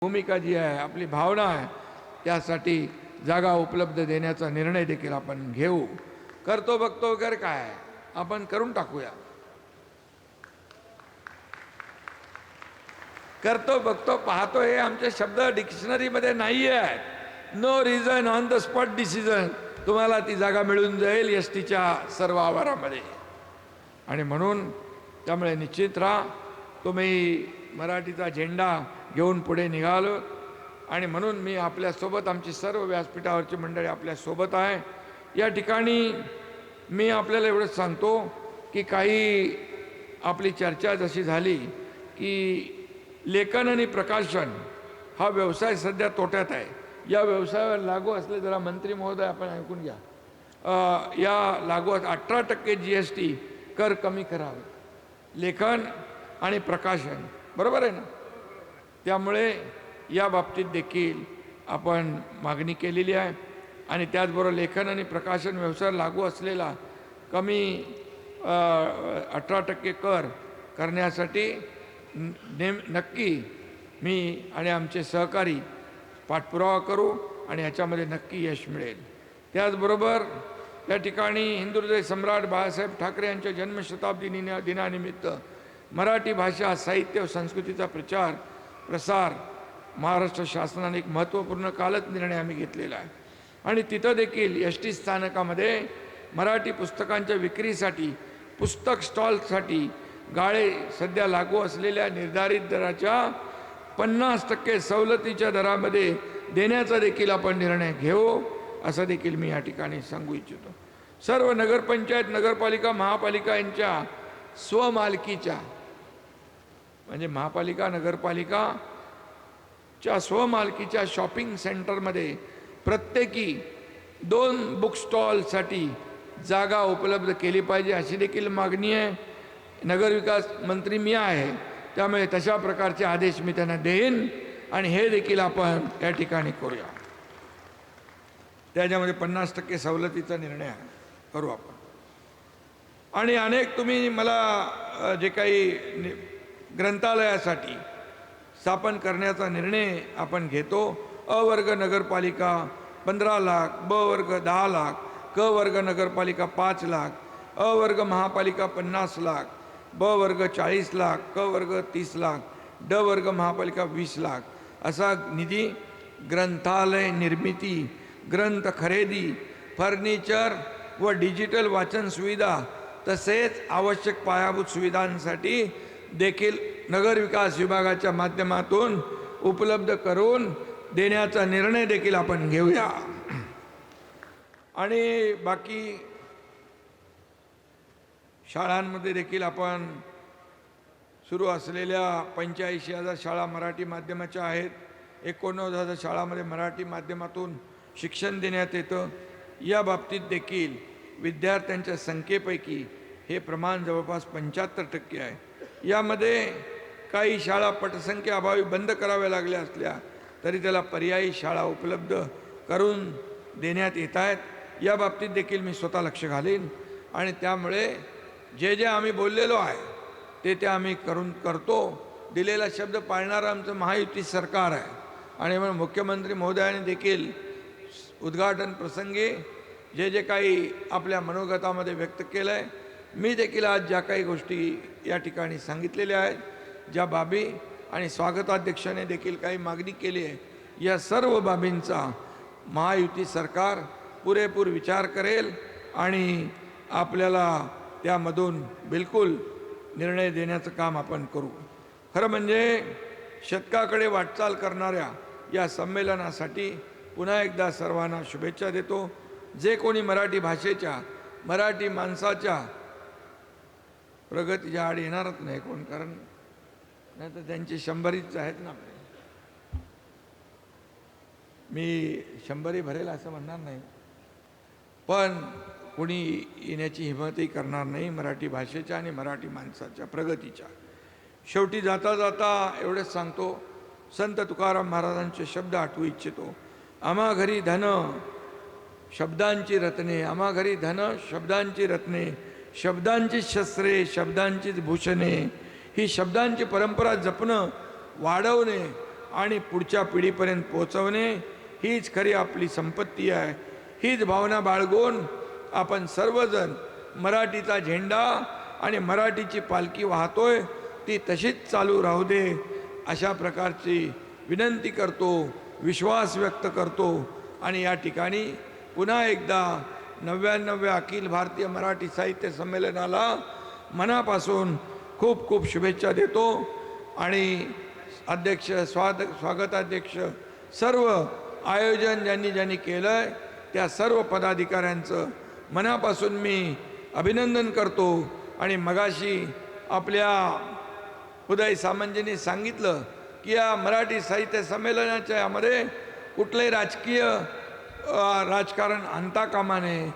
भूमिका जी आहे, आपली भावना आहे, त्यासाठी जागा उपलब्ध देण्याचा निर्णय देखील आपण घेऊ. करतो बघतो वगैरे काय आपण करून टाकूया. करतो बघतो पाहतो हे आमचे शब्द डिक्शनरीमध्ये नाही आहेत. No reason on the spot decision. तुम्हाला ती जागा मिळून जाईल एसटीच्या सर्व आवारामध्ये. आणि म्हणून त्यामुळे निश्चित राहा, तुम्ही मराठीचा झेंडा घेऊन पुढे निघालो. आणि म्हणून मी आपल्यासोबत, आमची सर्व व्यासपीठावरची मंडळी आपल्यासोबत आहे. या ठिकाणी मी आपल्याला एवढंच सांगतो की काही आपली चर्चा जशी झाली की लेखन आणि प्रकाशन हा व्यवसाय सध्या तोट्यात आहे. या व्यवसायावर लागू असले, जरा मंत्री महोदय आपण ऐकून घ्या, या लागू 18% GST कर कमी करावे, लेखन आणि प्रकाशन, बरोबर आहे ना. त्यामुळे या बाबतीत देखील आपण मागणी केलेली आहे. आणि त्याचबरोबर लेखन आणि प्रकाशन व्यवसायावर लागू असलेला कमी 18% कर करण्यासाठी नक्की मी आणि आमचे सहकारी पाठपुरावा करू आणि ह्याच्यामध्ये नक्की यश मिळेल. त्याचबरोबर या ठिकाणी हिंदुहृदय सम्राट बाळासाहेब ठाकरे यांच्या जन्मशताब्दी दिनानिमित्त मराठी भाषा, साहित्य व संस्कृतीचा प्रचार प्रसार महाराष्ट्र शासनाने एक महत्त्वपूर्ण कालच निर्णय आम्ही घेतलेला आहे. आणि तिथं देखील ST स्थानकामध्ये मराठी पुस्तकांच्या विक्रीसाठी, पुस्तक स्टॉलसाठी गाळे सध्या लागू असलेल्या निर्धारित दराच्या 50% सवलतीच्या दरामध्ये देण्याचा देखील आपण निर्णय घेऊ, असं देखील मी या ठिकाणी सांगू इच्छितो. सर्व नगरपंचायत, नगरपालिका, महापालिका यांच्या स्वमालकीच्या, म्हणजे महापालिका, नगरपालिकाच्या स्वमालकीच्या शॉपिंग सेंटरमध्ये प्रत्येकी 2 बुक स्टॉलसाठी जागा उपलब्ध केली पाहिजे, अशी देखील मागणी आहे. नगरविकास मंत्री मी आहे, त्यामुळे तशा प्रकारचे आदेश मी त्यांना देईन आणि हे देखील आपण या ठिकाणी करूया. त्याच्यामध्ये 50% सवलतीचा निर्णय करू आपण. आणि अनेक तुम्ही मला जे काही ग्रंथालयासाठी स्थापन करण्याचा निर्णय आपण घेतो. अ वर्ग नगरपालिका 15 लाख, ब वर्ग 10 लाख, क वर्ग नगरपालिका 5 लाख, अ वर्ग महापालिका 50 लाख, ब वर्ग 40 लाख, क वर्ग 30 लाख, ड वर्ग महापालिका 20 लाख असा निधी ग्रंथालय निर्मिती, ग्रंथ खरेदी, फर्निचर व डिजिटल वाचन सुविधा तसेच आवश्यक पायाभूत सुविधांसाठी देखील नगरविकास विभागाच्या माध्यमातून उपलब्ध करून देण्याचा निर्णय देखील आपण घेऊया. आणि बाकी शाळांमध्ये देखील आपण सुरू असलेल्या 85,000 शाळा मराठी माध्यमाच्या आहेत. 89,000 शाळांमध्ये मराठी माध्यमातून शिक्षण देण्यात येतं. या बाबतीत देखील विद्यार्थ्यांच्या संख्येपैकी हे प्रमाण जवळपास 75% आहे. यामध्ये काही शाळा पटसंख्या अभावी बंद कराव्या लागल्या असल्या तरी त्याला पर्यायी शाळा उपलब्ध करून देण्यात येत आहेत. या बाबतीत देखील मी स्वतः लक्ष घालीन. आणि त्यामुळे जे जे आम्ही बोललेलो आहे ते आम्ही करतो. दिलेला शब्द पाळणारं आमचं महायुती सरकार आहे. आणि म्हणून मुख्यमंत्री महोदयांनी देखील उद्घाटन प्रसंगी जे जे काही आपल्या मनोगतामध्ये व्यक्त केलं आहे, मी देखील आज ज्या काही गोष्टी या ठिकाणी सांगितलेल्या आहेत, ज्या बाबी आणि स्वागताध्यक्षाने देखील काही मागणी केली आहे, या सर्व बाबींचा महायुती सरकार पुरेपूर विचार करेल आणि आपल्याला त्यामधून बिलकुल निर्णय देण्याचं काम आपण करू. खरं म्हणजे शतकाकडे वाटचाल करणाऱ्या या संमेलनासाठी पुन्हा एकदा सर्वांना शुभेच्छा देतो. जे कोणी मराठी भाषेच्या, मराठी माणसाच्या प्रगतीच्या आड येणारच नाही कोण, कारण नाही तर त्यांची 100च आहेत ना. मी 100 भरेल असं म्हणणार नाही, पण कोणी येण्याची हिंमतही करणार नाही मराठी भाषेच्या आणि मराठी माणसाच्या प्रगतीच्या. शेवटी जाता जाता एवढंच सांगतो, संत तुकाराम महाराजांचे शब्द आठवू इच्छितो. आम्हा घरी धन शब्दांची रत्ने, आम्हा घरी धन शब्दांची रत्ने, शब्दांची शस्त्रे, शब्दांचीच भूषणे, ही शब्दांची परंपरा जपणं, वाढवणे आणि पुढच्या पिढीपर्यंत पोहोचवणे हीच खरी आपली संपत्ती आहे. हीच भावना बाळगून आपण सर्वजण मराठीचा झेंडा आणि मराठीची पालखी वाहतोय ती तशीच चालू राहू दे अशा प्रकारची विनंती करतो, विश्वास व्यक्त करतो. आणि या ठिकाणी पुन्हा एकदा 99व्या अखिल भारतीय मराठी साहित्य संमेलनाला मनापासून खूप खूप शुभेच्छा देतो. आणि अध्यक्ष, स्वागताध्यक्ष, सर्व आयोजन ज्यांनी केलं आहे त्या सर्व पदाधिकाऱ्यांचं मनापासून मी अभिनंदन करतो. आणि मगाशी आपल्या उदय सामंतजींनी सांगितलं की या मराठी साहित्य संमेलनाच्या यामध्ये कुठलंही राजकारण आणता कामा नये.